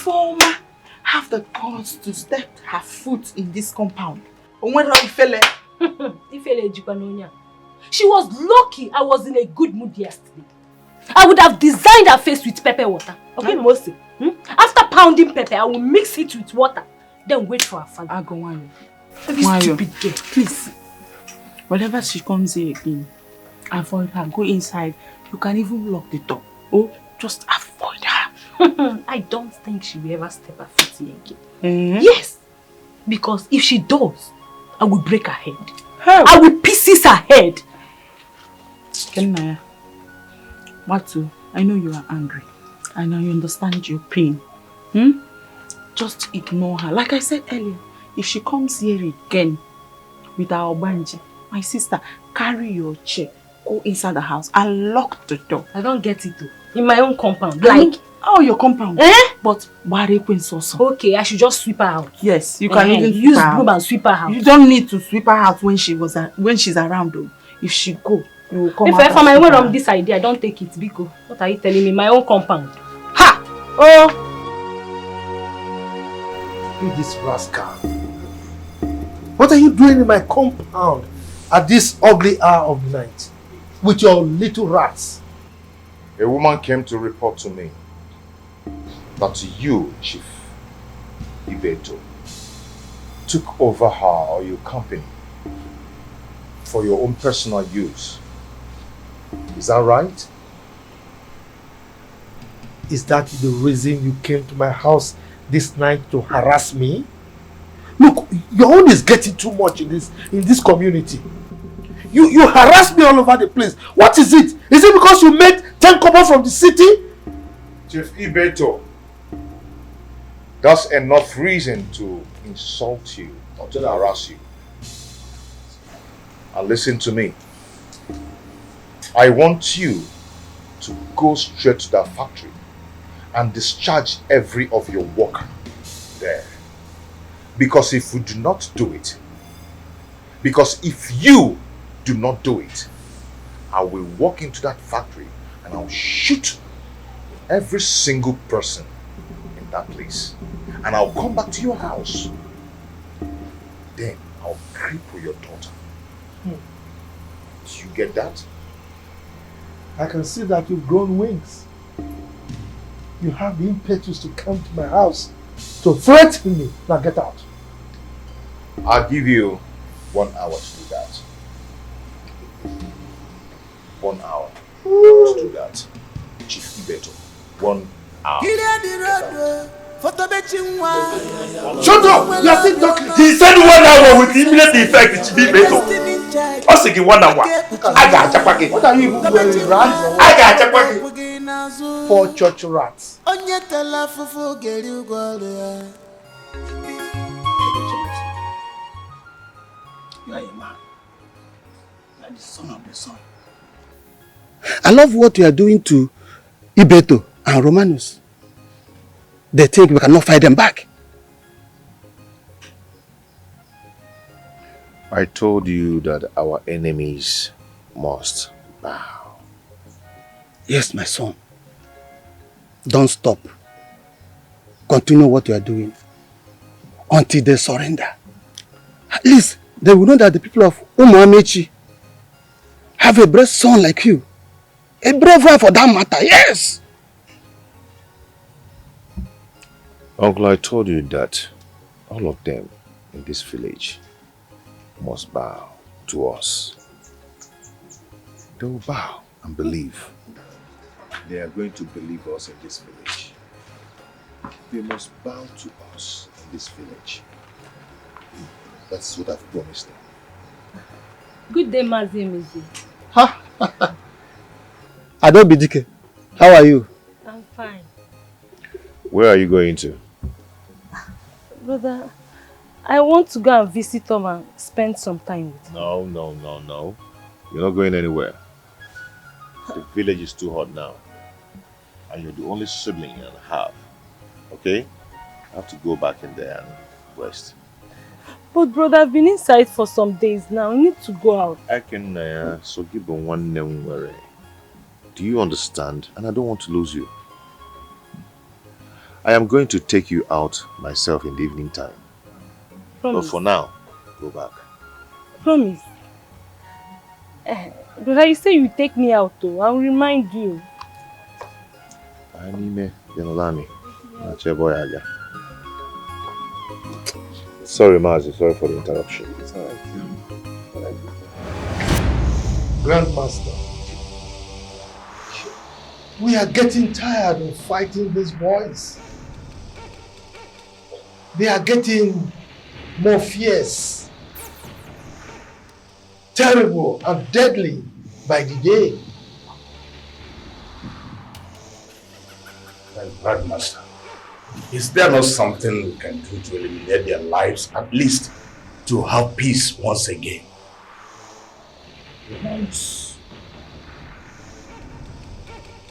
Ifeoma have the guts to step her foot in this compound. Ifele. She was lucky I was in a good mood yesterday. I would have designed her face with pepper water. Okay, Mosi? After pounding pepper, I will mix it with water. Then wait for her father. I go on. Stupid girl. Please. Whenever she comes here again, avoid her. Go inside. You can even lock the door. Oh, just avoid her. I don't think she will ever step her foot here again. Yes. Because if she does, I will break her head. How? I will pieces her head. Knwn, Matu, I know you are angry. I know you understand your pain. Just ignore her. Like I said earlier, if she comes here again with our banji, my sister, carry your chair, go inside the house and lock the door. I don't get it though. In my own compound. Like, oh, your compound. But okay, I should just sweep her out. Yes, you can even use broom and sweep her out. You don't need to sweep her out when she's around though. If she go, you will come out. If I went on this idea, I don't take it, Biko. What are you telling me? My own compound. Ha! Oh! You this rascal. What are you doing in my compound at this ugly hour of the night with your little rats? A woman came to report to me that you, Chief Ibeto, took over her or your company for your own personal use. Is that right? Is that the reason you came to my house this night to harass me? Look, your own is getting too much in this community. You harass me all over the place. What is it? Is it because you made 10 kobo from the city? Chief Ibeto, that's enough reason to insult you or to harass you. And listen to me. I want you to go straight to that factory and discharge every of your work there. Because if you do not do it, I will walk into that factory and I'll shoot every single person in that place. And I'll come back to your house. Then I'll cripple your daughter. Do you get that? I can see that you've grown wings. You have the impetus to come to my house to threaten me. Now get out. I'll give you 1 hour to do that. 1 hour to do that. Chief Ibeto. 1 hour. Shut up! You are still talking. He said 1 hour with immediate effect, Chief Ibeto. I say 1 hour. I got chapaki. What are you even wearing, rats? I got chapaki. Poor church rats. You are a man. You are the son of the sun. I love what you are doing to Ibeto and Romanus. They think we cannot fight them back. I told you that our enemies must bow. Yes, my son. Don't stop. Continue what you are doing until they surrender. At least they will know that the people of Umuamechi have a brave son like you. A brave wife for that matter, yes! Uncle, I told you that all of them in this village must bow to us. They will bow and believe. They are going to believe us in this village. They must bow to us in this village. That's what I've promised them. Good day, Mazimizi. Ha! Adobidike, how are you? I'm fine. Where are you going to? Brother, I want to go and visit Tom and spend some time with him. No. You're not going anywhere. The village is too hot now. And you're the only sibling I have. Okay? I have to go back in there and rest. But brother, I've been inside for some days now. I need to go out. I can so give them one name worry. Do you understand? And I don't want to lose you. I am going to take you out myself in the evening time. Promise. But for now, go back. Promise. Brother, you say you take me out though. I'll remind you. Anime, Denolani. Sorry, Mazi. Sorry for the interruption. It's all right. Grandmaster, we are getting tired of fighting these boys. They are getting more fierce, terrible and deadly by the day. Well, Grandmaster, is there not something we can do to eliminate their lives, at least to have peace once again? Yes.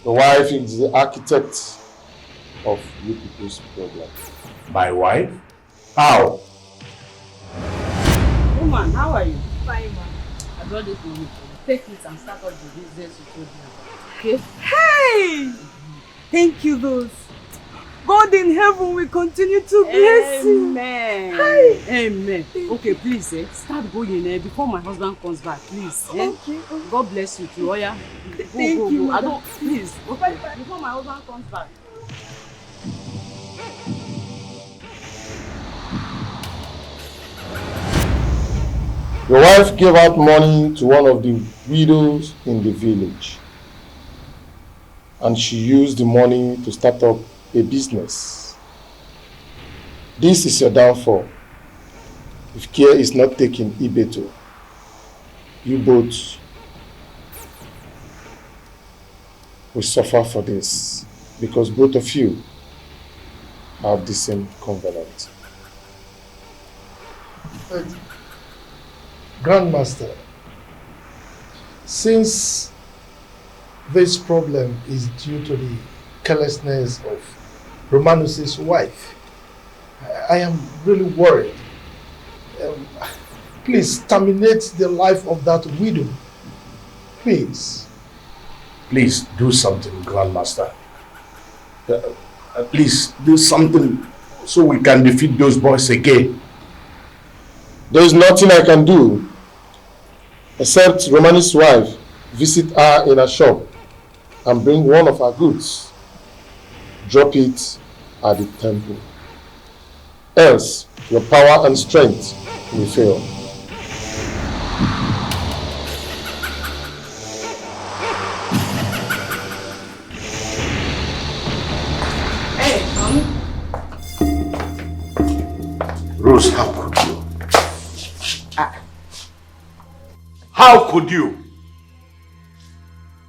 The wife is the architect of you people's problem. My wife? How? Woman, how are you? Fine, man. I brought this money for you. Take it and start up the business you told me about. Okay? Hey! Thank you, those. God in heaven will continue to bless you. Amen. Hi. Amen. Okay, please, start going before my husband comes back, please. Okay. God bless you too. Oya. Thank you, I madam. don't, please. Okay, before my husband comes back. Your wife gave out money to one of the widows in the village, and she used the money to start up a business. This is your downfall. If care is not taken, Ibeto, you both will suffer for this, because both of you have the same covenant. Grandmaster, since this problem is due to the carelessness of Romanus's wife, I am really worried. Please terminate the life of that widow. Please. Please do something, Grandmaster. Please do something so we can defeat those boys again. There is nothing I can do except Romanus' wife visit her in her shop and bring one of her goods. Drop it at the temple. Else, your power and strength will fail. Rose, how could you? How could you?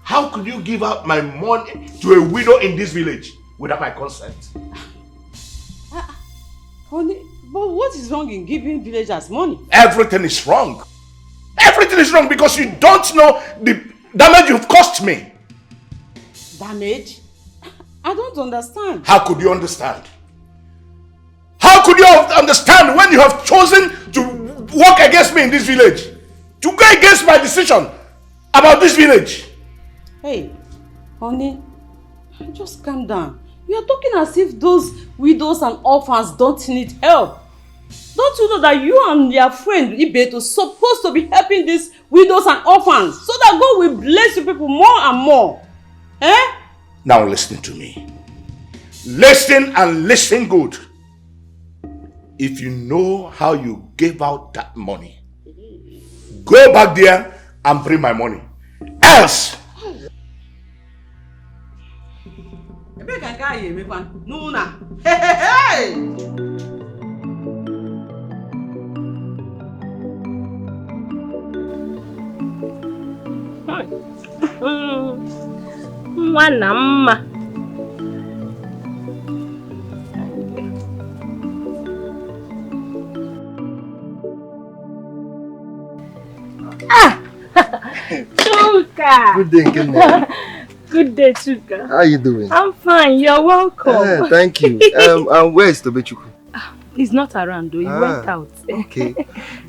How could you give out my money to a widow in this village without my consent? Honey, but what is wrong in giving villagers money? Everything is wrong. Everything is wrong because you don't know the damage you've caused me. Damage? I don't understand. How could you understand? How could you understand when you have chosen to work against me in this village? To go against my decision about this village? Hey, honey, just calm down. You are talking as if those widows and orphans don't need help. Don't you know that you and your friend Ibeto supposed to be helping these widows and orphans so that God will bless you people more and more? Eh? Now listen to me. Listen and listen good. If you know how you gave out that money, go back there and bring my money. Else, Mwanamma. Chuka. Good day, Knwn. Good day, Chuka. How are you doing? I'm fine. You're welcome. Thank you. And where is Tobechuku? He's not around though. He went out. Okay.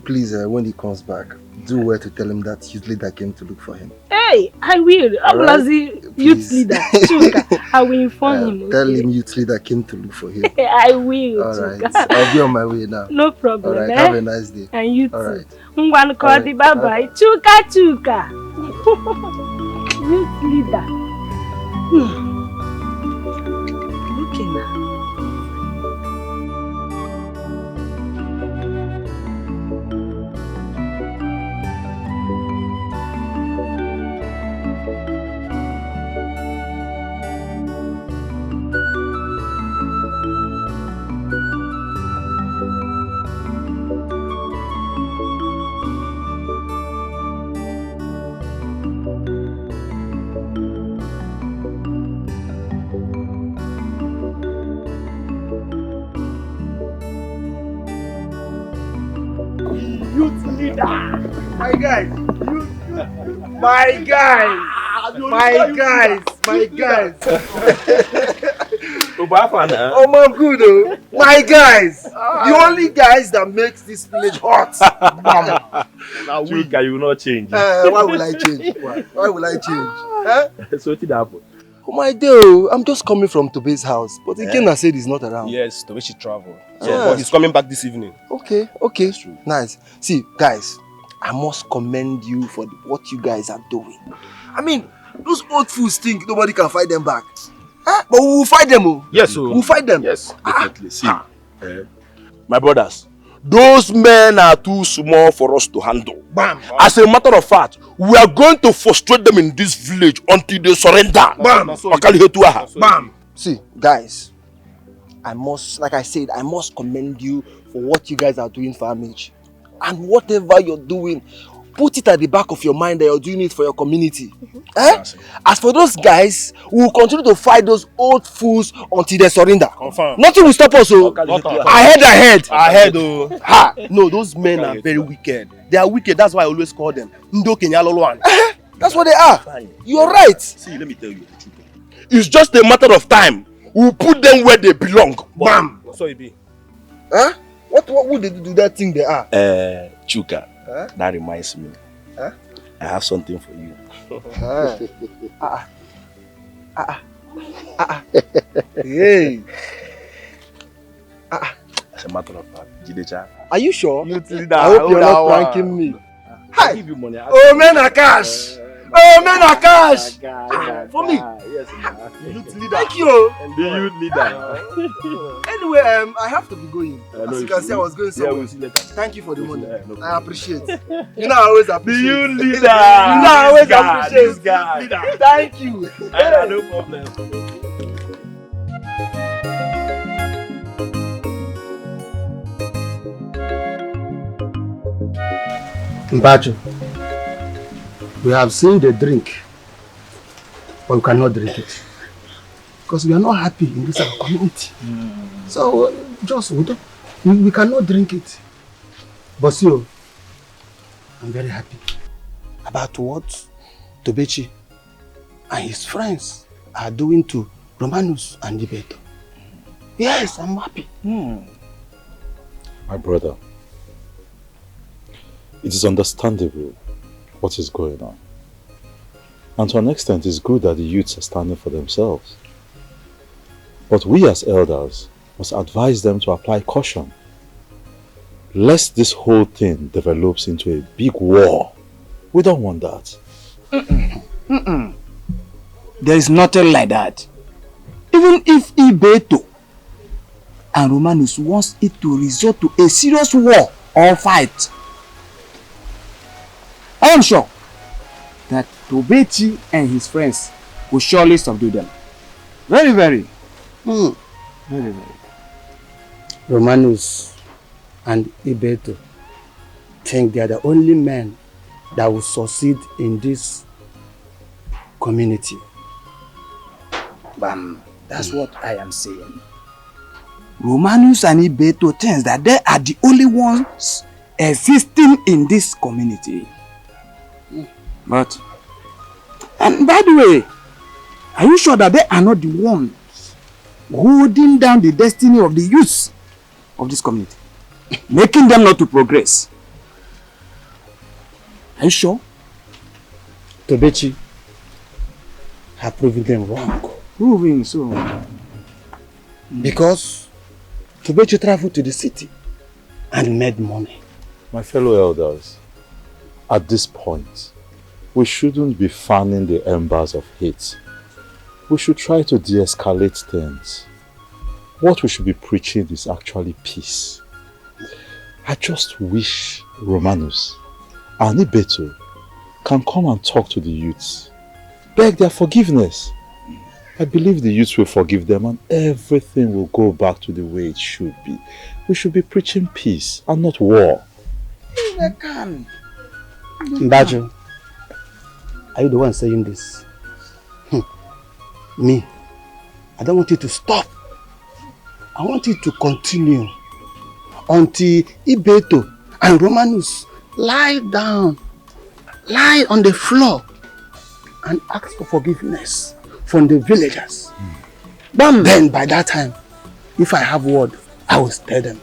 Please, when he comes back, do well to tell him that youth leader came to look for him. Hey, I will. I will as the youth leader. Chuka, I will inform him. Tell him youth leader came to look for him. I will. Alright. I'll be on my way now. No problem. Alright, have a nice day. And you too. Alright. Bye bye. Chuka. Youth leader. Looking now. My guys, my guys. Oh my good, oh. My guys, the only guys that makes this village hot. Now Chuka, you will not change. Why will I change? Why will I change? So what did happen? Oh my dear, I'm just coming from Tobe's house, but again I said he's not around. Yes, Tobe should travel. But he's coming back this evening. Okay, nice. See, guys, I must commend you for what you guys are doing. I mean, those old fools think nobody can fight them back. But we will fight them, oh. Yes, we'll fight them. Yes, definitely. See, my brothers, those men are too small for us to handle. Bam. As a matter of fact, we are going to frustrate them in this village until they surrender. Bam. Bam. See, guys, I must commend you for what you guys are doing for Amage. And whatever you're doing, put it at the back of your mind that you're doing it for your community. As for those guys, we will continue to fight those old fools until they surrender. Confirm. Nothing will stop us. Ahead, oh. Ha! No, those men are very wicked. They are wicked, that's why I always call them Ndo Kenyaloluan. That's what they are. You're right. See, let me tell you the truth. It's just a matter of time. We'll put them where they belong. Bam! So it be. Huh? What would they do that thing they are? Chuka, that reminds me. I have something for you. Hey. As a matter of fact, Jidecha. Are you sure? I hope you're not pranking me. I'll give you money. Oh, men are cash. Oh, men are cash. For me. Yes, youth leader. Thank you. The youth leader. Anyway, I have to be going. As you can see, I was going somewhere. Yeah, we'll see later. Thank you for the money. No I appreciate. You know, I always appreciate. The youth leader. You know, I always appreciate. This guy. Thank you. No problem. Mbacho, we have seen the drink, but we cannot drink it. Because we are not happy in this our community. So, we cannot drink it. But still, I'm very happy. About what Tobechi and his friends are doing to Romanus and Ibeto. Yes, I'm happy. My brother, it is understandable what is going on. And to an extent, it's good that the youths are standing for themselves. But we as elders must advise them to apply caution, lest this whole thing develops into a big war. We don't want that. There is nothing like that. Even if Ibeto and Romanus wants it to resort to a serious war or fight, I am sure that Tobechi and his friends will surely subdue them. Very, very. Very, very. Romanus and Ibeto think they are the only men that will succeed in this community. Bam. That's what I am saying. Romanus and Ibeto think that they are the only ones existing in this community. But, and by the way, are you sure that they are not the ones holding down the destiny of the youth? of this community, making them not to progress. Are you sure? Tobechi have proven them wrong. Proving so. Because Tobechi traveled to the city and made money. My fellow elders, at this point, we shouldn't be fanning the embers of hate. We should try to de-escalate things. What we should be preaching is actually peace. I just wish Romanus and Ibeto can come and talk to the youths, beg their forgiveness. I believe the youths will forgive them and everything will go back to the way it should be. We should be preaching peace and not war. They can. Mbajo, are you the one saying this? Me, I don't want you to stop. I want you to continue until Ibeto and Romanus lie down, lie on the floor and ask for forgiveness from the villagers. Bam! Then by that time, if I have word, I will tell them.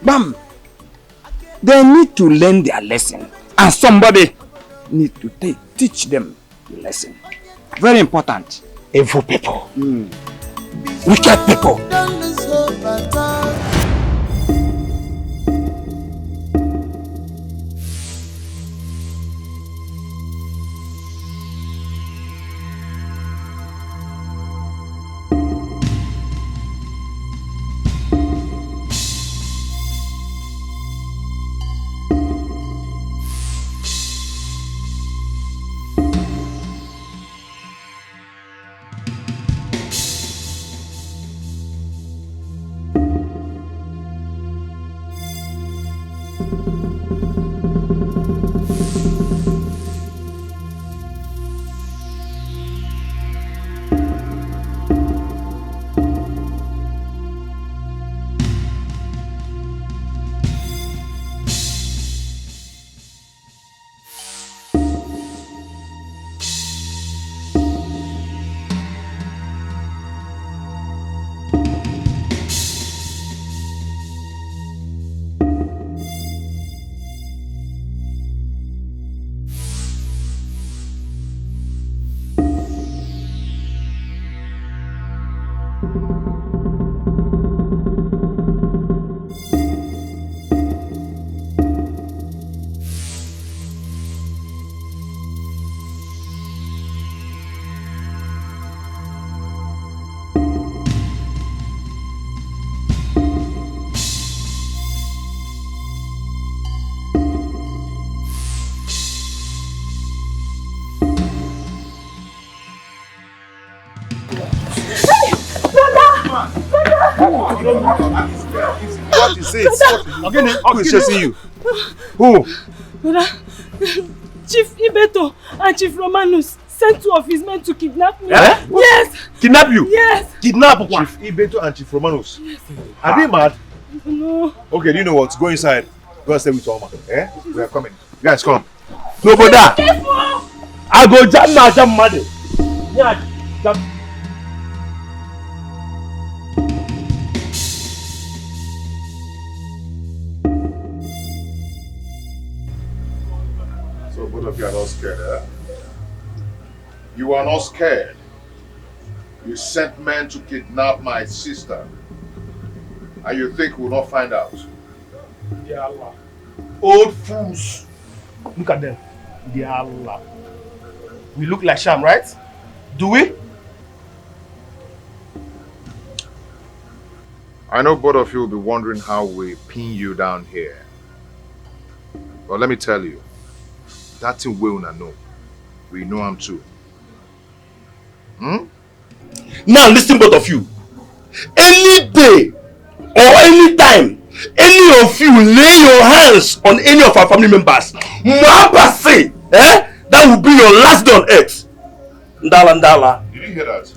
Bam! They need to learn their lesson. And somebody need to teach them the lesson. Very important. Evil people. Wicked people. What is it? Who is chasing you? Who? Brother, Chief Ibeto and Chief Romanus sent 2 of his men to kidnap me. Eh? Yes. Kidnap you? Yes. Kidnap what? Chief Ibeto and Chief Romanus. Yes. Are they mad? No. Okay, do you know what? Go inside. Go and stay with Oma. Eh? We are coming. Guys, come. No, brother. Careful. I go jam mad. Yeah, jam. So both of you are not scared, eh? You are not scared. You sent men to kidnap my sister. And you think we'll not find out? Ya Allah. Old fools. Look at them. Ya Allah. We look like sham, right? Do we? I know both of you will be wondering how we pin you down here. But let me tell you, that thing we will know. We know him too. Now listen, both of you. Any day or any time, any of you lay your hands on any of our family members, that will be your last day on earth. Ndala. Did you hear that?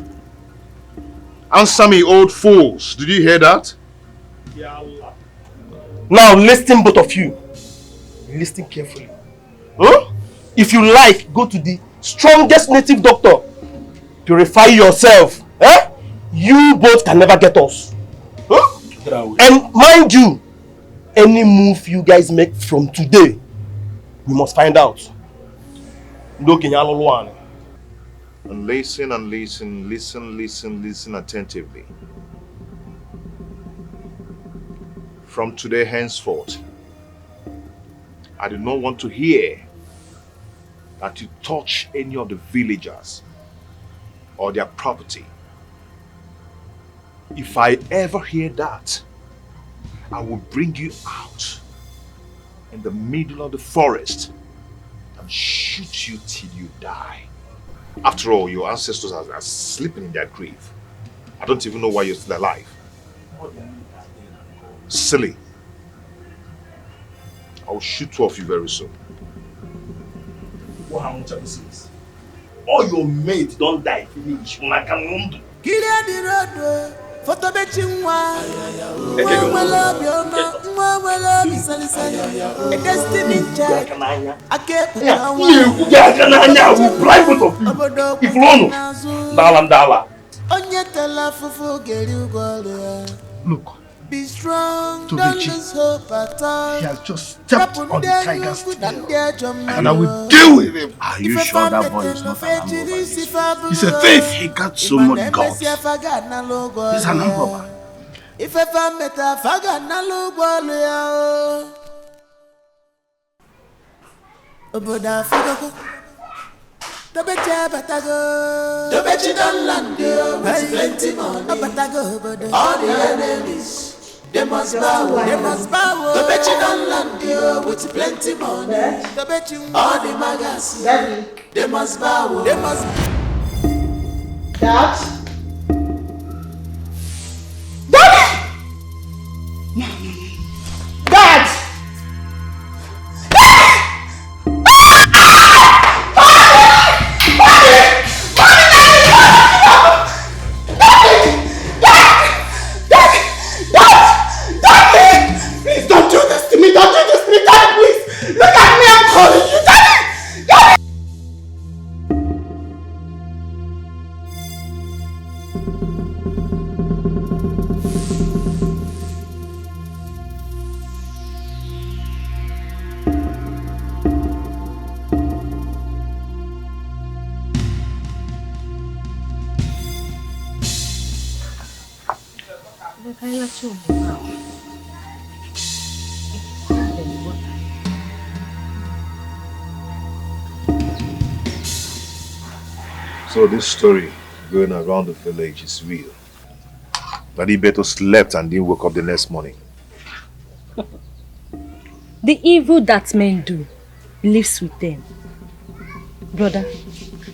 Answer me, old fools. Did you hear that? Ya Allah. Now listen, both of you. Listen carefully. If you like, go to the strongest native doctor. Purify yourself. You both can never get us. And mind you, any move you guys make from today, we must find out. And listen and listen attentively. From today henceforth, I do not want to hear that you touch any of the villagers or their property. If I ever hear that, I will bring you out in the middle of the forest and shoot you till you die. After all, your ancestors are sleeping in their grave. I don't even know why you're still alive. Silly. I'll shoot two of you very soon. All your mates don't die finish. Photo betchingwa, a destiny check. I kept Look, be strong, Tobechi, he has just stepped on the tiger's tail, and I will deal with him. Are you sure that boy is not an arm robber? He's a thief. He got so much guts. He's an arm robber. If I met a faga na logo, Oboda Figo, Tobecha Batago, Tobechi don't land with plenty money, Batago, all the enemies, they must bow, Tobechi don't land with plenty money, Tobechi, all the magazines, they must bow, they must. Dad? Dad! Please don't do this to me, don't do this to me, Daddy, please! Look at me, I'm calling you, Daddy! Daddy! So this story going around the village is real. That Ibeto slept and didn't wake up the next morning. The evil that men do lives with them. Brother,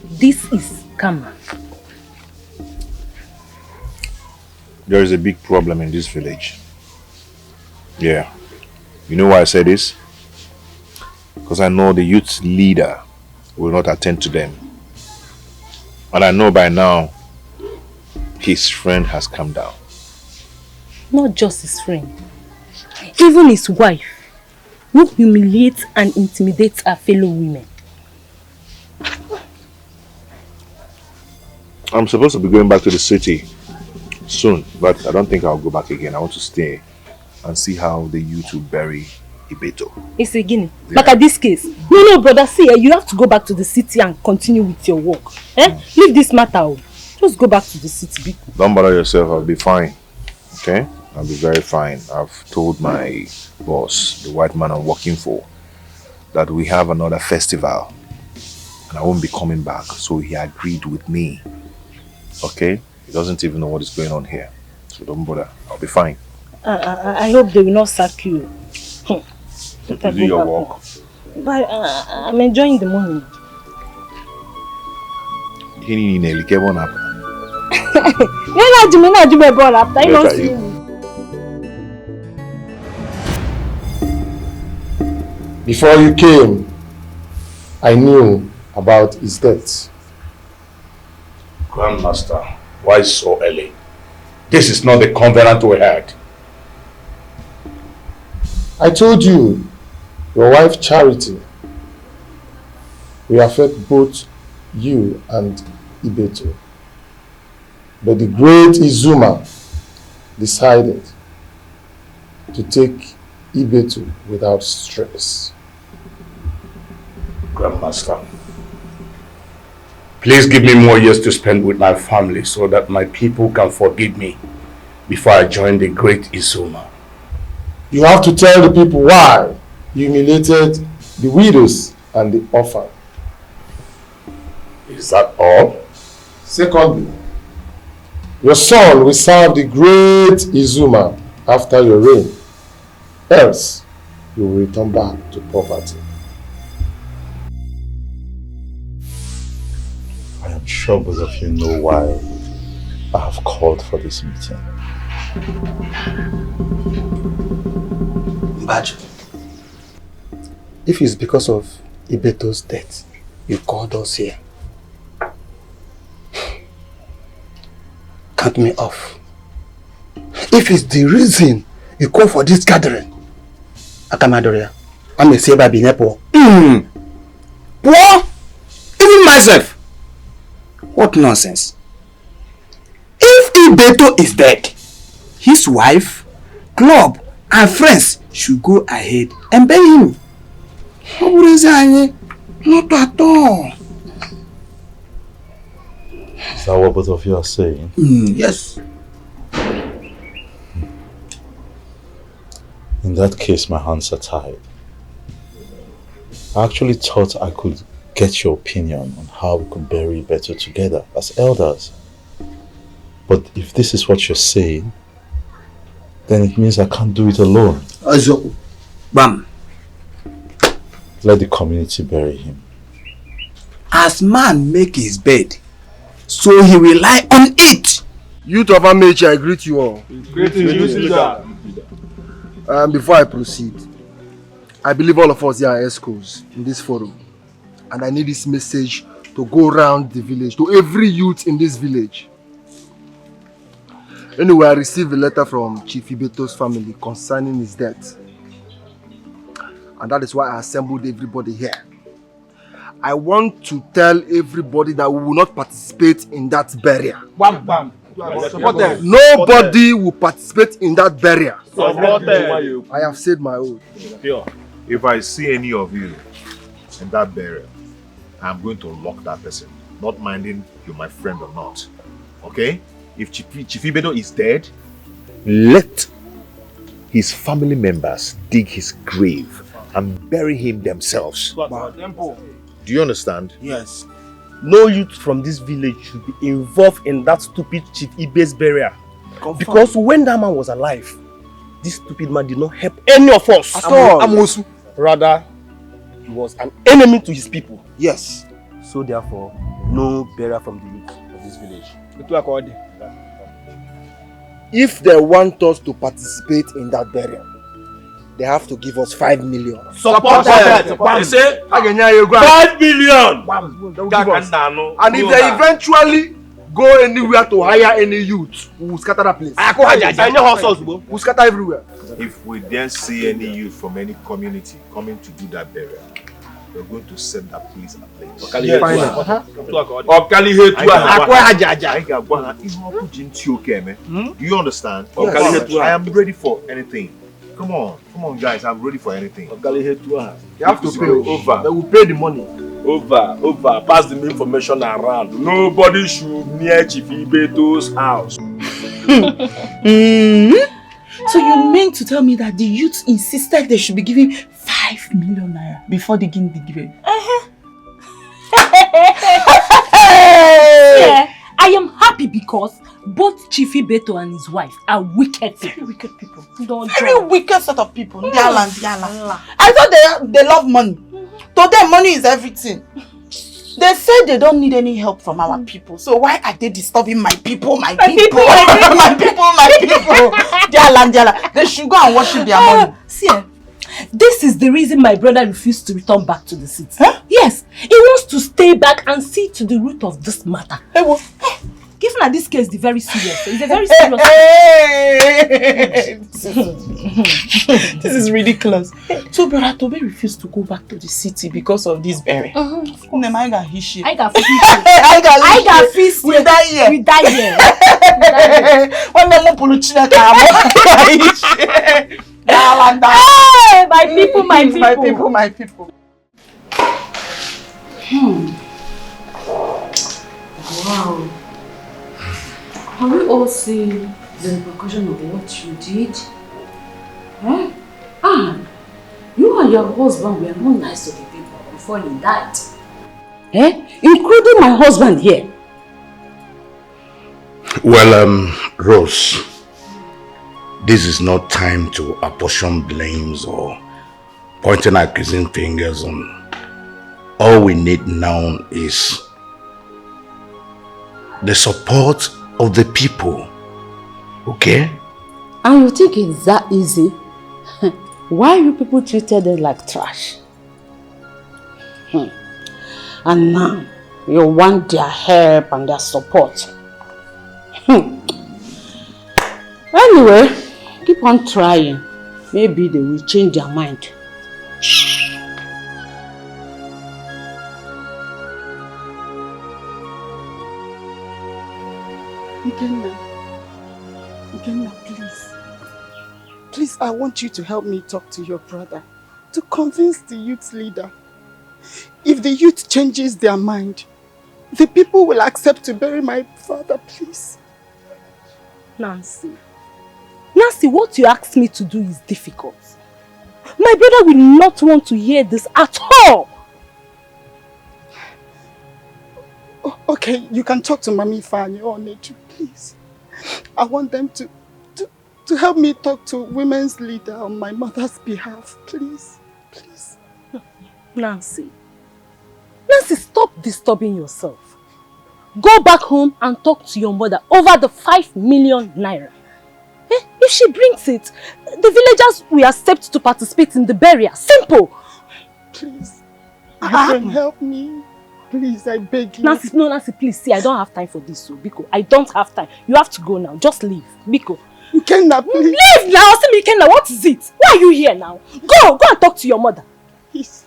this is karma. There is a big problem in this village. Yeah. You know why I say this? Because I know the youth leader will not attend to them. And I know by now, his friend has come down. Not just his friend. Even his wife, who humiliates and intimidates her fellow women. I'm supposed to be going back to the city soon, but I don't think I'll go back again. I want to stay and see how the youth will bury Ibeto. It's a Guinea. Yeah. Like at this case. No, brother, see, you have to go back to the city and continue with your work. Leave this matter. Just go back to the city. Don't bother yourself, I'll be fine. Okay? I'll be very fine. I've told my boss, the white man I'm working for, that we have another festival and I won't be coming back. So he agreed with me. Okay? He doesn't even know what is going on here. So don't bother. I'll be fine. I hope they will not sack you. You do your work. But I'm enjoying the morning. Before you came, I knew about his death. Grandmaster, why so early? This is not the covenant we had. I told you, your wife Charity will affect both you and Ibeto. But the great Izuma decided to take Ibeto without stress. Grandmaster, please give me more years to spend with my family so that my people can forgive me before I join the great Izuma. You have to tell the people why you humiliated the widows and the orphan. Is that all? Secondly, your son will serve the great Izuma after your reign. Else, you will return back to poverty. I am sure both of you know why I have called for this meeting. Mbaju, if it's because of Ibeto's death, you called us here. Count me off. If it's the reason you call for this gathering, Akamadoria, I'm a saber binepo. Poor? Even myself? What nonsense. If Ibeto is dead, his wife, club, and friends should go ahead and bury him. Not at all. Is that what both of you are saying? Yes. In that case, my hands are tied. I actually thought I could get your opinion on how we could bury better together as elders. But if this is what you're saying, then it means I can't do it alone. Bam. Let the community bury him. As man make his bed, so he will lie on it. Youth of Amachi, I greet you all. Greetings, leader. Before I proceed, I believe all of us here are ESCOs in this forum. And I need this message to go around the village, to every youth in this village. Anyway, I received a letter from Chief Ibeto's family concerning his death. And that is why I assembled everybody here. I want to tell everybody that we will not participate in that burial. Bam, bam. Nobody will participate in that burial. I have said my oath. If I see any of you in that burial, I'm going to lock that person, not minding you're my friend or not. Okay? If Chief Ibeto is dead, let his family members dig his grave and bury him themselves. Do you understand? Yes. No youth from this village should be involved in that stupid Chief Ibe's burial. Because when that man was alive, this stupid man did not help any of us at all. Rather, he was an enemy to his people. Yes. So therefore, no burial from the youth of this village. If they want us to participate in that burial, they have to give us 5 million. Support that. They say 5 million. And if they eventually go anywhere to hire any youth, we will scatter that place. We'll scatter everywhere. If we then see any youth from any community coming to do that burial, we're going to set that place ablaze. Do you understand? Yes. I am ready for anything. Come on guys, I'm ready for anything. You have to pay over. They will pay the money. Over. Pass the information around. Nobody should near Chief Ibeto's house. So you mean to tell me that the youth insisted they should be giving 5 million naira before they begin the giving? Yeah, I am happy because both Chief Ibeto and his wife are wicked people. Very wicked people. Don't Very joke. wicked set of people. I thought they love money. To them, money is everything. They say they don't need any help from our people. So why are they disturbing my people? My people. Their land. They should go and worship their money. See, this is the reason my brother refused to return back to the city. Huh? Yes, he wants to stay back and see to the root of this matter. Given that this case is very serious, so it's a very serious. This is ridiculous. So brother Tobe refused to go back to the city because of this burial. I got feast. We die here. We die here. Hey, my people, my people. My people, my people. Wow. Have we all seen the repercussion of what you did? Huh? And you and your husband were not nice to the people before he died. Eh? Including my husband here. Well, Rose, this is not time to apportion blames or pointing accusing fingers on. All we need now is the support of the people. Okay? And you think it's that easy? Why you people treated them like trash? And now you want their help and their support. Anyway, keep on trying. Maybe they will change their mind. Nollywood, please. Please, I want you to help me talk to your brother. To convince the youth leader. If the youth changes their mind, the people will accept to bury my father, please. Nancy, what you asked me to do is difficult. My brother will not want to hear this at all. Oh, okay, you can talk to Mami Fanny or Neju, please. I want them to help me talk to women's leader on my mother's behalf, please. Please. Nancy, stop disturbing yourself. Go back home and talk to your mother over the 5 million naira. If she brings it, the villagers will accept to participate in the burial. Simple. Please, you can help me. Please, I beg you. Nancy, please. See, I don't have time for this, so Biko. I don't have time. You have to go now. Just leave. Biko. Ikenna, please. Leave now. See, Ikenna, what is it? Why are you here now? Go and talk to your mother. Please.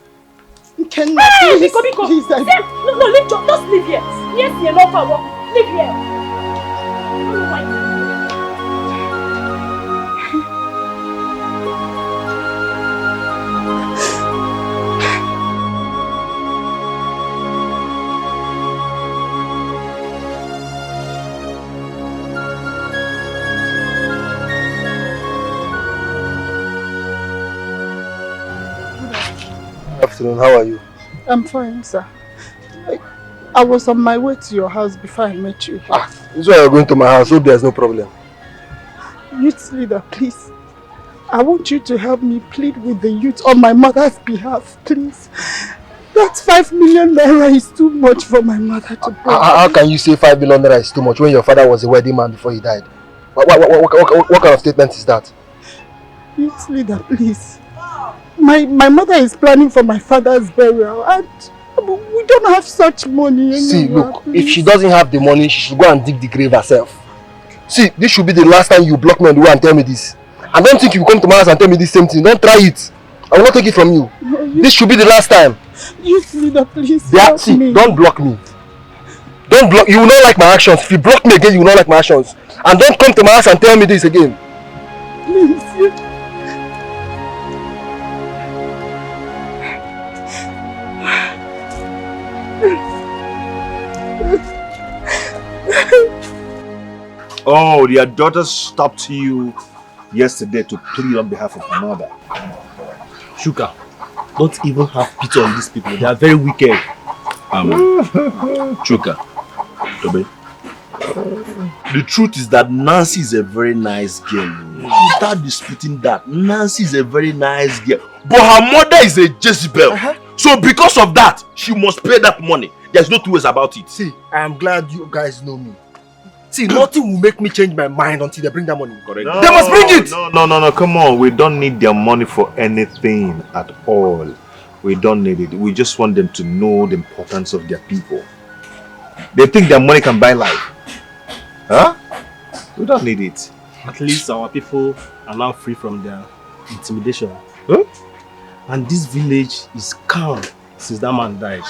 Ikenna, please. Biko. Please, No, leave. Just leave here. Yes, no power. Leave here. Good afternoon, how are you? I'm fine, sir. I was on my way to your house before I met you here. This is why you're going to my house. Hope there's no problem. Youth leader, please. I want you to help me plead with the youth on my mother's behalf, please. That 5 million naira is too much for my mother to pay. How can you say 5 million naira is too much when your father was a wedding man before he died? What kind of statement is that? Youth leader, please. My mother is planning for my father's burial and we don't have such money anymore. See, look, please. if she doesn't have the money, she should go and dig the grave herself. See, this should be the last time you block me on the way and tell me this. I don't think you will come to my house and tell me this same thing. Don't try it. I will not take it from you. No, this should be the last time. Youth leader, please see, me. Don't block me. Don't block. You will not like my actions. If you block me again, you will not like my actions. And don't come to my house and tell me this again. Please. Oh, your daughter stopped you yesterday to plead on behalf of her mother. Shuka, don't even have pity on these people. They are very wicked. Chuka, Tobe, the truth is that Nancy is a very nice girl. Without disputing that, Nancy is a very nice girl. But her mother is a Jezebel. So because of that, she must pay that money. There's no two ways about it. See, I am glad you guys know me. See, nothing will make me change my mind until they bring that money. Correct. No, they must bring it! No, come on. We don't need their money for anything at all. We don't need it. We just want them to know the importance of their people. They think their money can buy life. Huh? We don't need it. At least our people are now free from their intimidation. Huh? And this village is calm since that man died.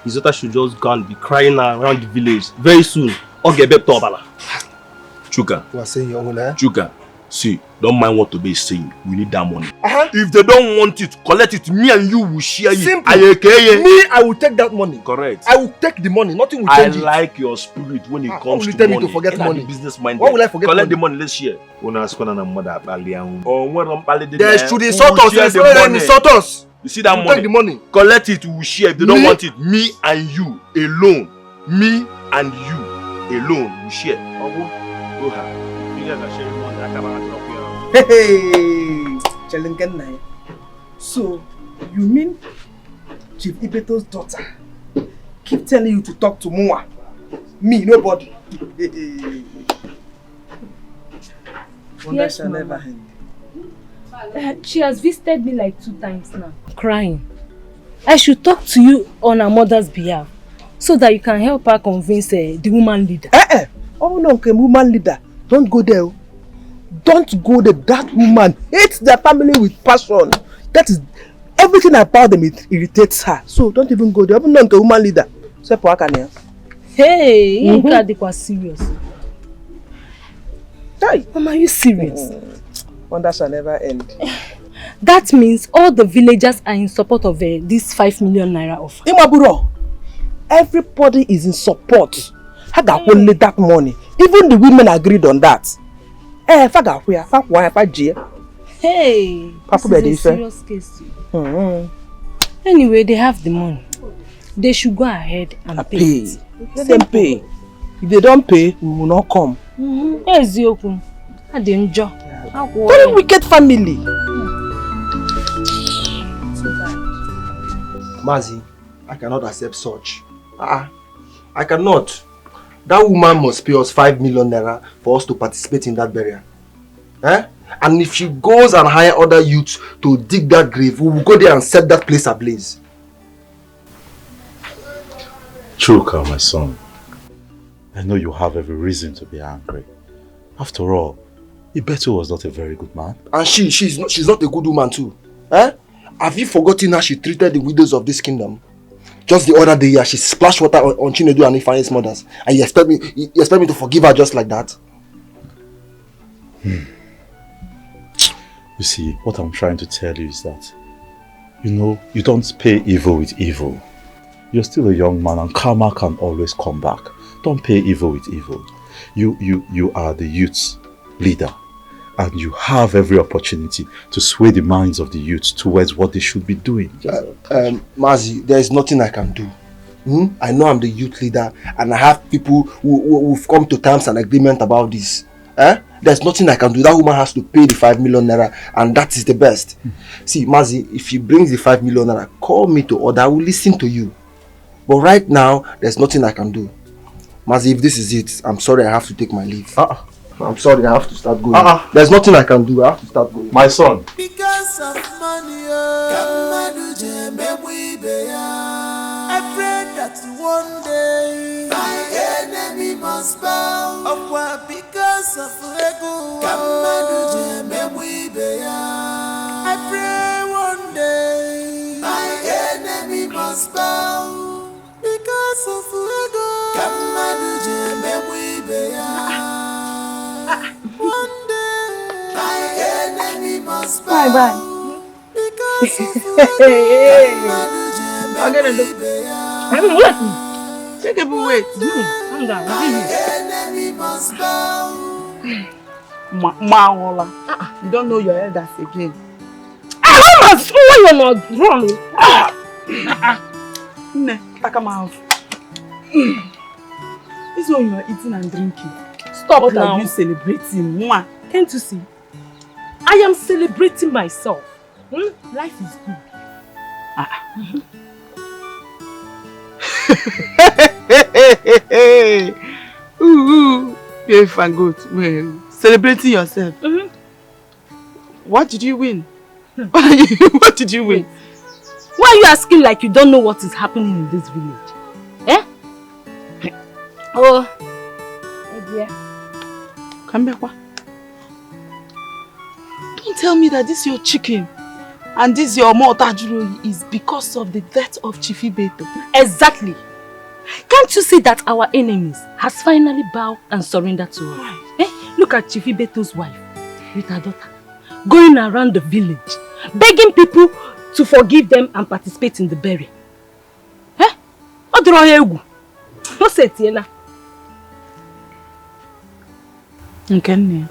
His daughter should just go and be crying around the village very soon. Okay, Chuka. You are saying your own, eh? Chuka, See, don't mind what Tobe is saying. We need that money. If they don't want it, collect it. Me and you will share it. Simple. Me, I will take that money. Correct. I will take the money. Nothing will change it. I like your spirit when it comes to tell money. Me to forget money? Business minded. Why will I forget collect money? the money, let's share. They should insult us. They insult us. You see that money? Take the money. Collect it, we will share. If they don't want it, me and you alone. Me and you alone will share. Go ahead. Hey, Knwn. So, you mean Chief Ibeto's daughter keep telling you to talk to Mua? Me, nobody. Wonder Yes, shall never Mama. end. She has visited me like 2 times now. Crying. I should talk to you on her mother's behalf so that you can help her convince the woman leader. Oh no, okay, woman leader. Don't go there. Don't go there. That woman hates their family with passion. That is everything about them. It irritates her. So don't even go there. Even okay, woman leader. Hey, Inka was serious. Hey, Mama, are you serious? Wonder shall never end. That means all the villagers are in support of this 5 million naira offer. Imaburo, everybody is in support. I got only that money. Even the women agreed on that. Hey, this is a serious case too. Anyway, they have the money. They should go ahead and pay it. Let them pay. If they don't pay, we will not come. Yes, Yoku. I didn't enjoy. Very wicked family. Mazi, I cannot accept such. I cannot. That woman must pay us 5 million naira for us to participate in that burial. And if she goes and hire other youths to dig that grave, we will go there and set that place ablaze. Chuka, my son. I know you have every reason to be angry. After all, Ibeto was not a very good man. And she's not a good woman too. Have you forgotten how she treated the widows of this kingdom? Just the other day, she splashed water on Chinedu and Ifanye's mothers. And you expect me to forgive her just like that? You see, what I'm trying to tell you is that, you don't pay evil with evil. You're still a young man and karma can always come back. Don't pay evil with evil. You are the youth's leader. And you have every opportunity to sway the minds of the youth towards what they should be doing. Mazi, there is nothing I can do. I know I'm the youth leader and I have people who've come to terms and agreement about this. There's nothing I can do. That woman has to pay the 5 million naira and that is the best. See, Mazi, if she brings the 5 million naira, call me to order. I will listen to you. But right now, there's nothing I can do. Mazi, if this is it, I'm sorry I have to take my leave. I'm sorry, I have to start going. There's nothing I can do. I have to start going. My son. Because of money, I pray that one day my enemy must bow. Because of ego, I pray one day my enemy must bow. Because of ego, one day my enemy must bow. Bye. Because of I'm gonna do. I'm waiting. Take a wait. I'm done. enemy must bow. Maola. You don't know your elders again. Why you're not wrong? Ne, take them out. This one you are eating and drinking. Stop what now. Are you celebrating? Mwah. Can't you see? I am celebrating myself. Life is good. If I good. Well, celebrating yourself. What did you win? What did you win? Why are you asking like you don't know what is happening in this village? Oh, dear. Come back. Don't tell me that this your chicken and this your motajuro is because of the death of Chief Ibeto. Exactly. Can't you see that our enemies has finally bowed and surrendered to us? Look at Chief Ibeto's wife. with her daughter, going around the village, begging people to forgive them and participate in the burial. Eh? What do you What's it, Yena? Nkenne.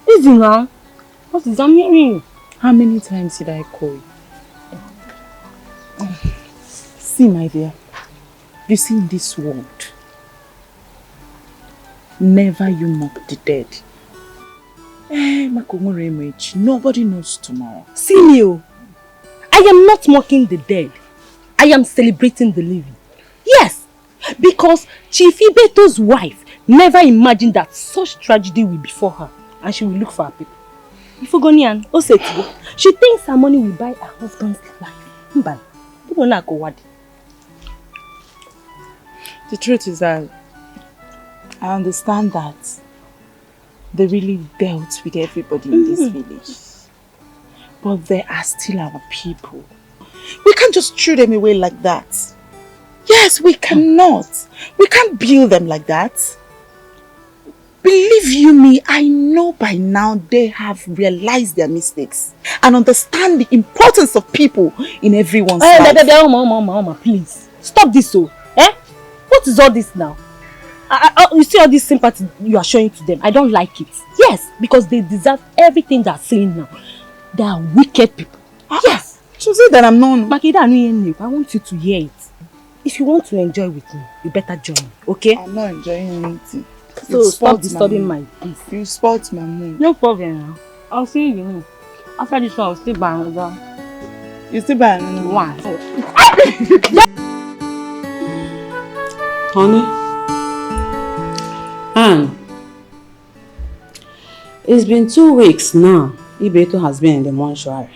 Easy now. What is I'm hearing? How many times did I call you? See, my dear, you see, in this world, never you mock the dead. Nobody knows tomorrow. See me, oh. I am not mocking the dead. I am celebrating the living. Yes, because Chief Ibeto's wife never imagined that such tragedy will befall her, and she will look for her people. Ifugonian, she thinks her money will buy her husband's life. The truth is that I understand that they really dealt with everybody in this village. But they are still our people. We can't just throw them away like that. Yes, we cannot. We can't build them like that. Believe you me, I know by now they have realized their mistakes and understand the importance of people in everyone's life. Mama, please. Stop this, oh. Eh? What is all this now? You see all this sympathy you are showing to them? I don't like it. Yes, because they deserve everything they are saying now. They are wicked people. Yes. So say that I'm known. Makida, I want you to hear it. If you want to enjoy with me, you better join me, okay? I'm not enjoying anything. So stop disturbing my peace. You spoiled my mood. No problem. I'll see you. After this one, I'll still buy another. You still buy another one? Honey? Anne, it's been 2 weeks now. Ibeto has been in the mortuary.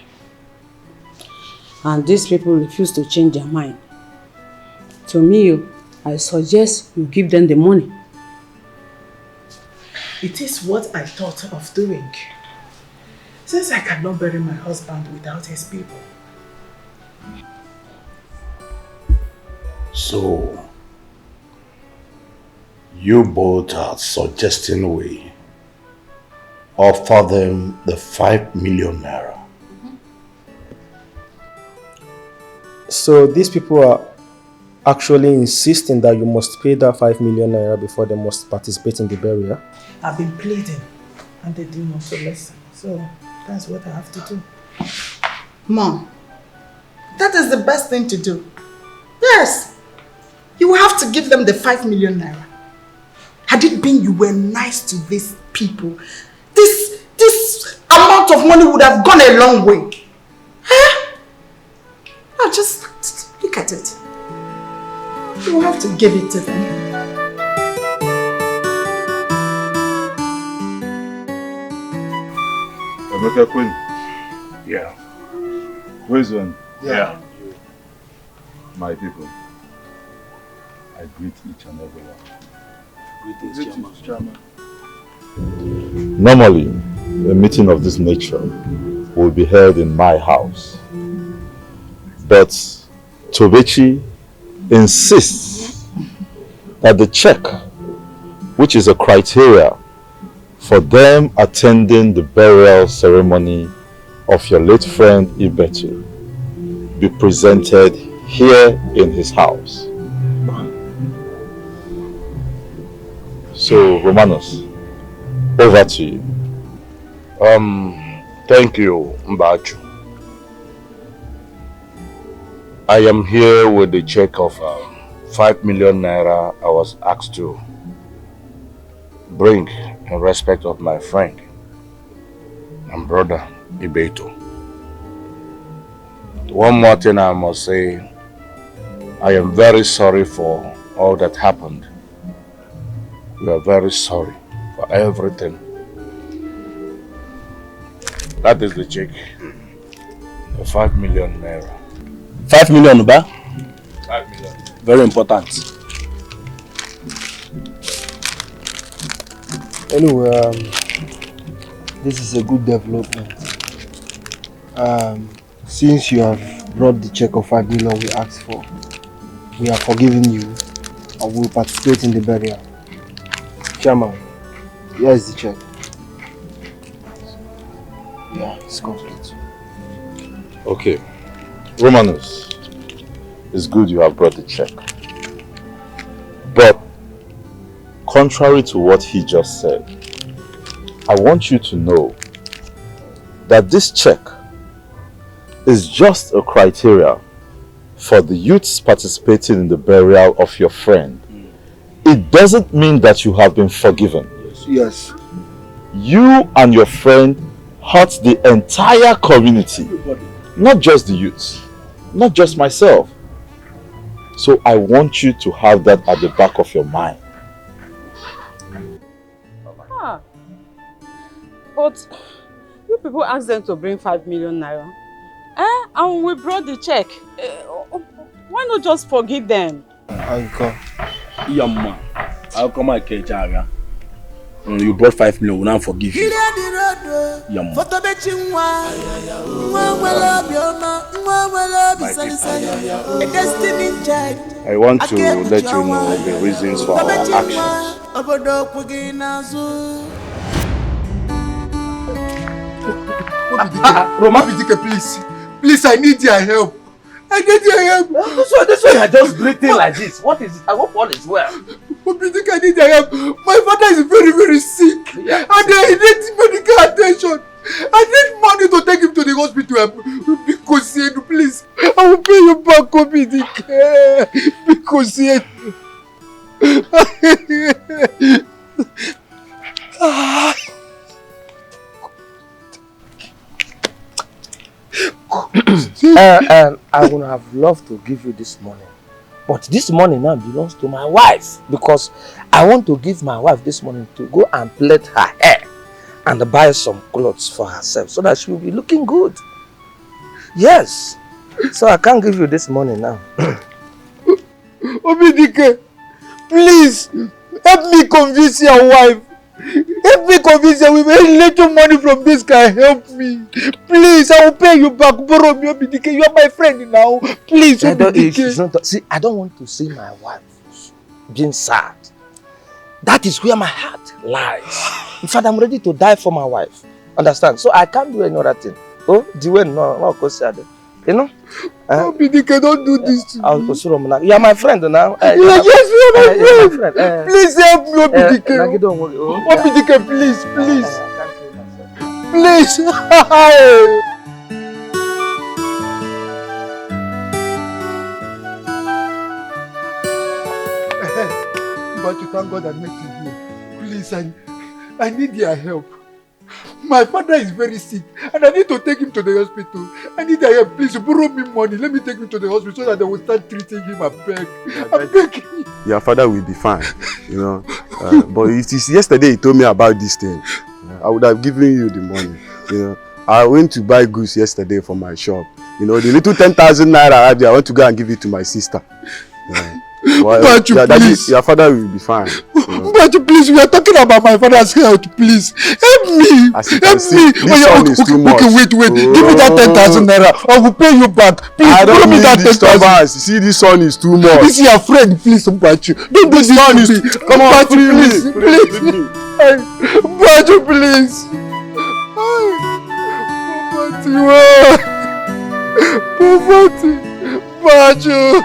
And these people refuse to change their mind. To me, I suggest you give them the money. It is what I thought of doing. Since I cannot bury my husband without his people. So, you both are suggesting we offer them the 5 million naira. So these people are actually insisting that you must pay that 5 million naira before they must participate in the burial? I've been pleading and they didn't want to listen. So that's what I have to do. Mom, that is the best thing to do. Yes, you have to give them the 5 million naira. Had it been you were nice to these people, this amount of money would have gone a long way. Huh? Now just look at it. You have to give it to them. Emeka Queen. Yeah. Where's one? Yeah. My people, I greet each and every one. Greetings, Chairman. Normally, a meeting of this nature will be held in my house. But Tobechi insists that the check, which is a criteria for them attending the burial ceremony of your late friend Ibetu, be presented here in his house. So, Romanos, over to you. Thank you, Mbachu. I am here with the check of 5 million naira I was asked to bring in respect of my friend and brother Ibeto. One more thing I must say, I am very sorry for all that happened. We are very sorry for everything. That is the check. The 5 million naira. 5 million, Uba? 5 million. Very important. Anyway, this is a good development. Since you have brought the check of 5 million we asked for, we are forgiving you and will participate in the burial. Chairman, Here is the check. Yeah, it's complete. Okay. Romanus, it's good you have brought the check. But, contrary to what he just said, I want you to know that this check is just a criteria for the youths participating in the burial of your friend. It doesn't mean that you have been forgiven. Yes. You and your friend hurt the entire community, not just the youths, not just myself. So I want you to have that at the back of your mind. But you people asked them to bring 5 million naira. And we brought the check. Why not just forgive them? Uncle, Yamma, I'll come and catch you. You brought 5 million, we'll not forgive you. Yamma. I want to let you know the reasons for our actions. Bidike, please. Please, I need your help. I need your help. This one you're just breathing like this. What is it? I hope all is well. Bidike, I need your help. My father is very, very sick. Yeah, and I need medical attention. I need money to take him to the hospital. Bcos, please. I will pay you back, Bidike. Bcos. And I would have loved to give you this money, but this money now belongs to my wife, because I want to give my wife this money to go and plait her hair and buy some clothes for herself so that she will be looking good. Yes, so I can't give you this money now. Obidike, please help me convince your wife. Help me convince her with very little money from this guy. Help me. Please, I will pay you back. Borrow me, Obidike. You are my friend now. Please, Obidike. See, I don't want to see my wife being sad. That is where my heart lies. In fact, I'm ready to die for my wife. Understand? So I can't do any other thing. Oh, the way no, you know? Obidike, don't do this to me. You are my friend now. Yes, you are my friend. Please help me, Obidike. Don't worry. Obidike, please, please. Please. But you thank God I met you here. Please, I need your help. My father is very sick and I need to take him to the hospital. I need your help. Please borrow me money. Let me take him to the hospital so that they will start treating him. I beg. I'm begging you. Your father will be fine, you know. But it is yesterday he told me about this thing. I would have given you the money. You know, I went to buy goods yesterday for my shop. You know, the little 10,000 naira I have there, I want to go and give it to my sister. Well, please. Your father will be fine. You know. But please, we are talking about my father's health. Please help me. Help me. This one is too much. Okay, wait. Give me that 10,000 naira. I will pay you back. Please, I don't need that disturbance. See, this one is too much. This is your friend. Please, don't bite you. Don't do this one to me. Come on, please. Baju, please. Poverty. Baju.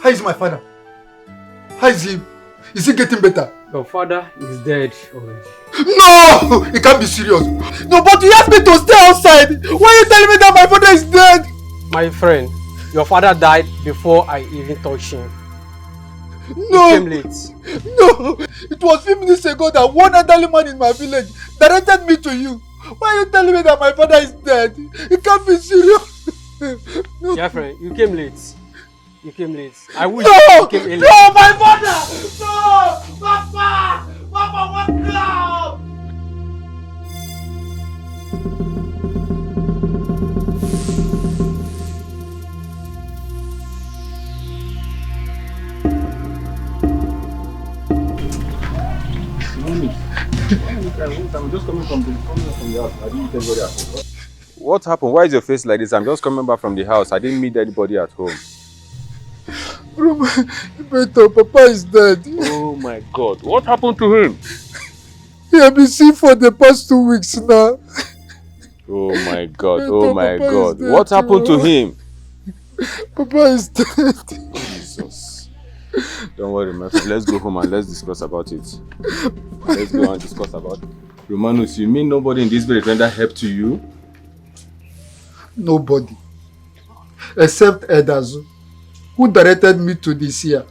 How is my father? How is he? Is he getting better? Your father is dead already. No! It can't be serious. No, but you asked me to stay outside. Why are you telling me that my father is dead? My friend, your father died before I even touched him. No! He came late. No! It was few minutes ago that one elderly man in my village directed me to you. Why are you telling me that my father is dead? You can't be serious. No. Jeffrey, you came late. You came late. I wish no, you came early. No, my father! No! Papa! Papa, wake up! I'm just coming from the house. I didn't meet anybody at home. What happened? Why is your face like this? I'm just coming back from the house. I didn't meet anybody at home. Beto, Papa is dead. Oh my God. What happened to him? He has been sick for the past 2 weeks now. Oh my God. Beto, Oh my Papa God. dead, What happened to him? Papa is dead. Jesus. Don't worry, my friend. Let's go home and let's discuss about it. Let's go and discuss about it. Romanus, you mean nobody in this village rendered help to you? Nobody. Except Edazu, who directed me to this here.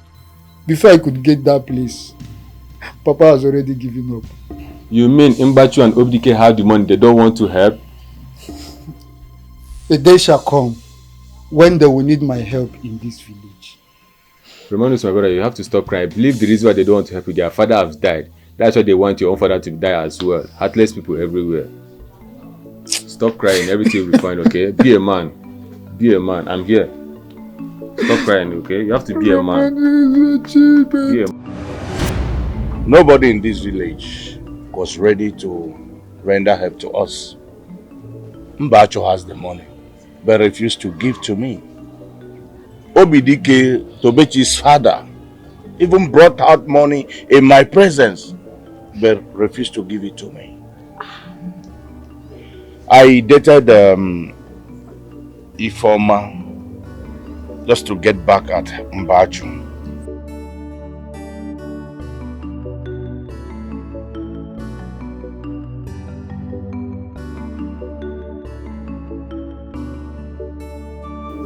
Before I could get that place, Papa has already given up. You mean Mbachu and Obdike have the money, they don't want to help? A day shall come when they will need my help in this village. Romanus, my brother, you have to stop crying. I believe the reason why they don't want to help you, their father has died. That's why they want your own father to die as well. Heartless people everywhere. Stop crying, everything will be fine, okay? Be a man. Be a man. I'm here. Stop crying, okay? You have to be a man. Be a man. Nobody in this village was ready to render help to us. Mbacho has the money, but refused to give to me. Obidike, Tobechi's father, even brought out money in my presence, but refused to give it to me. I dated Ifoma just to get back at Mbachu.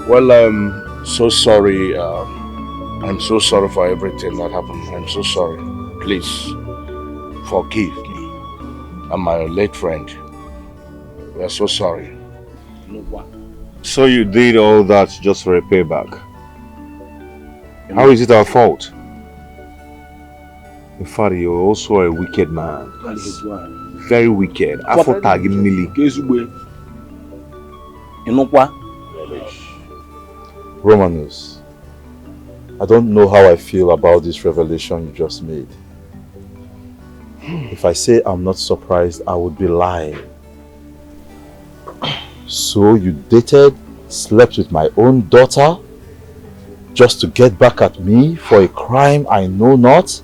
Well, I'm so sorry. I'm so sorry for everything that happened. I'm so sorry. Please, forgive me. I'm my late friend. We are so sorry. So you did all that just for a payback? How is it our fault? In fact, you're also a wicked man. Very wicked. Romanus, I don't know how I feel about this revelation you just made. If I say I'm not surprised, I would be lying. So you dated, slept with my own daughter, just to get back at me for a crime I know not?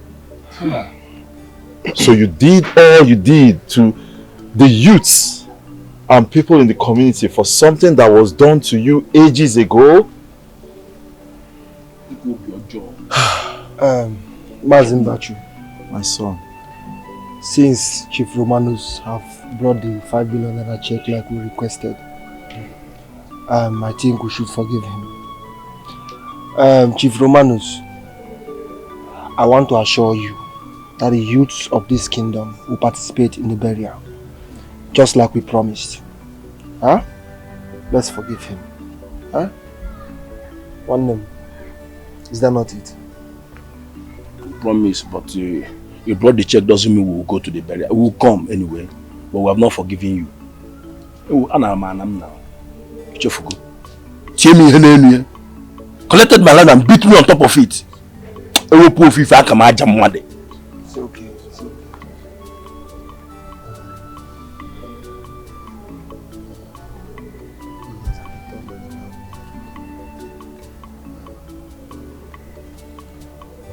So you did all you did to the youths and people in the community for something that was done to you ages ago? Mazin Bachu, my son, since Chief Romanus have brought the 5 billion naira check like we requested, I think we should forgive him. Chief Romanus, I want to assure you that the youths of this kingdom will participate in the burial, just like we promised. Huh? Let's forgive him. Huh? One name. Is that not it? Promise, but you brought the check doesn't mean we will go to the burial. We will come anyway, but we have not forgiven you. Collected my land and beat me on top of it. It's okay. It's okay.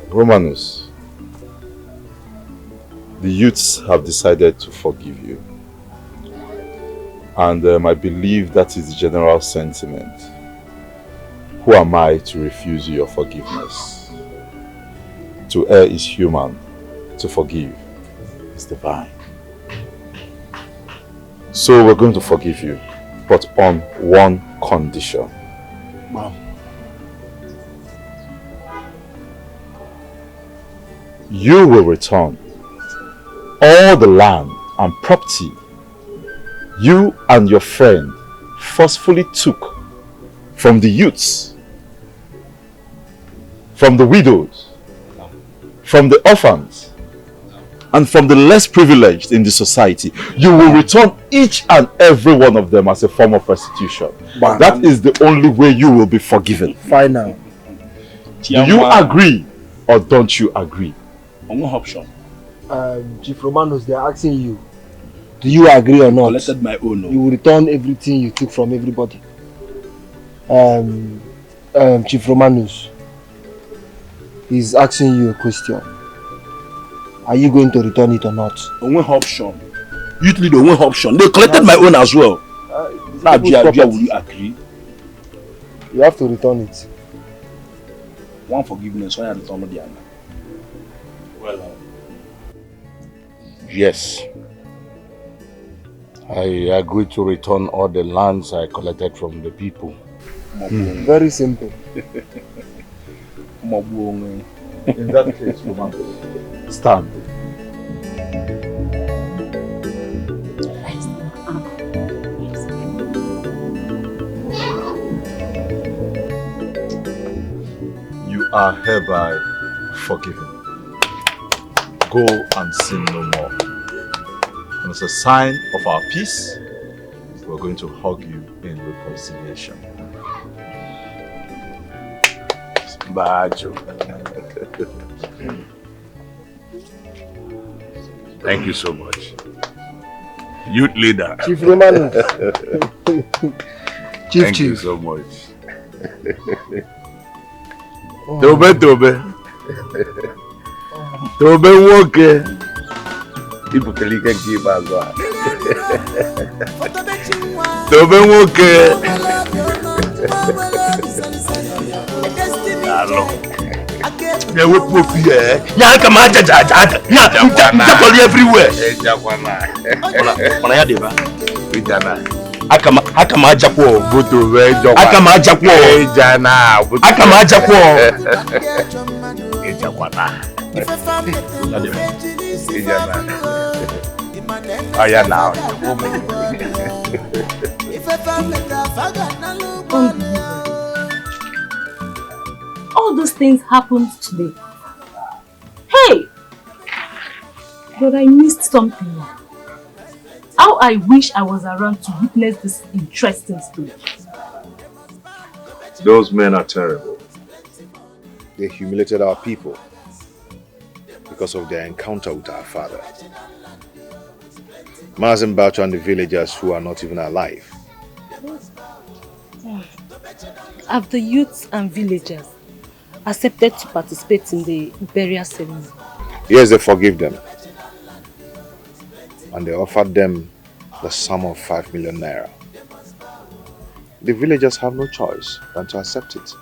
Romanus, the youths have decided to forgive you. And I believe that is the general sentiment. Who am I to refuse your forgiveness? To err is human, to forgive is divine. So we're going to forgive you, but on one condition. Wow. You will return all the land and property you and your friend forcefully took from the youths, from the widows, from the orphans, and from the less privileged in the society, you will return each and every one of them as a form of restitution. That is the only way you will be forgiven. Final. Do you agree or don't you agree? Option. Chief Romanos, they are asking you, do you agree or not? Collected my own. You will return everything you took from everybody. Chief Romanos is asking you a question. Are you going to return it or not? Only option. Youth leader, only option. They collected my own as well. Now, will you agree? You have to return it. One forgiveness, one return the other. Well, yes. I agree to return all the lands I collected from the people. Very simple. In that case, Roman, stand. You are hereby forgiven. Go and sin no more. And as a sign of our peace, we're going to hug you in reconciliation. Bajo. Thank you so much. Youth leader. Chief Roman. Thank you so much. Tobe. Tobe woke. People can give as well. Tobe woke. Yeah, we put here. Yeah, come on, yeah, everywhere. Akama Japo, Butu, Akama Japo, Jana, Akama Japo, now. All those things happened today. Hey! But I missed something. How I wish I was around to witness this interesting story. Those men are terrible. They humiliated our people because of their encounter with our father. Mazin Bacho and the villagers who are not even alive. Have the youths and villagers accepted to participate in the burial ceremony? Yes, they forgive them. And they offered them the sum of 5 million naira. The villagers have no choice than to accept it.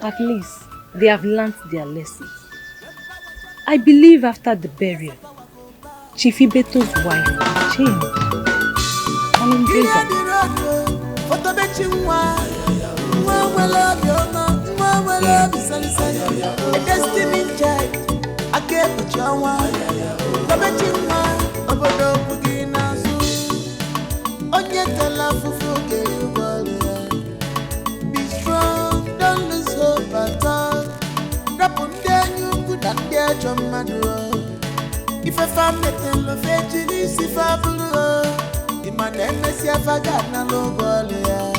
At least they have learnt their lessons. I believe after the burial, Chief Ibeto's wife will change and embrace her. Be strong, don't lose hope at all. If I found it in the veggies, if I blew in my name, I forgot no low.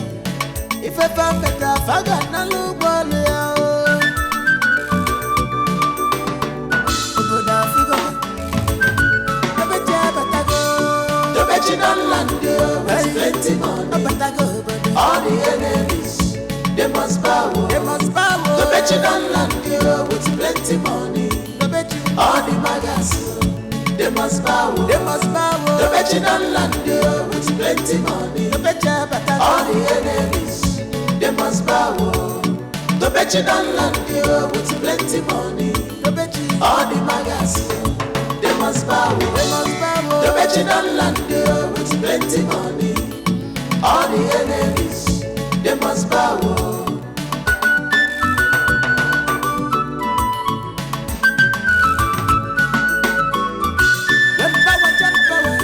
If I found it, I forgot no low. Plenty money. All the enemies, they must bow. The Bcos land with plenty money. All the magas, they must bow. The Bcos land with plenty money. All the enemies, they must bow. The Bcos land with plenty money. All the magas, they must bow. The Bcos land with plenty money. All the enemies, they must bow. When power jump power,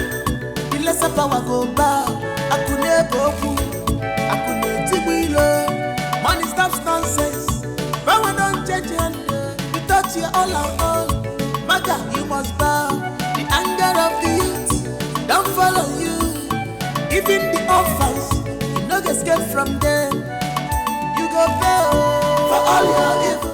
the your power go bow. Akune boku, akune tibuilo. Money stops nonsense. Power don't change hand. You touch your all and all. Maga, you must bow. The anger of the youth don't follow you. Even the offense, you no escape from them. You go pay for all your evil.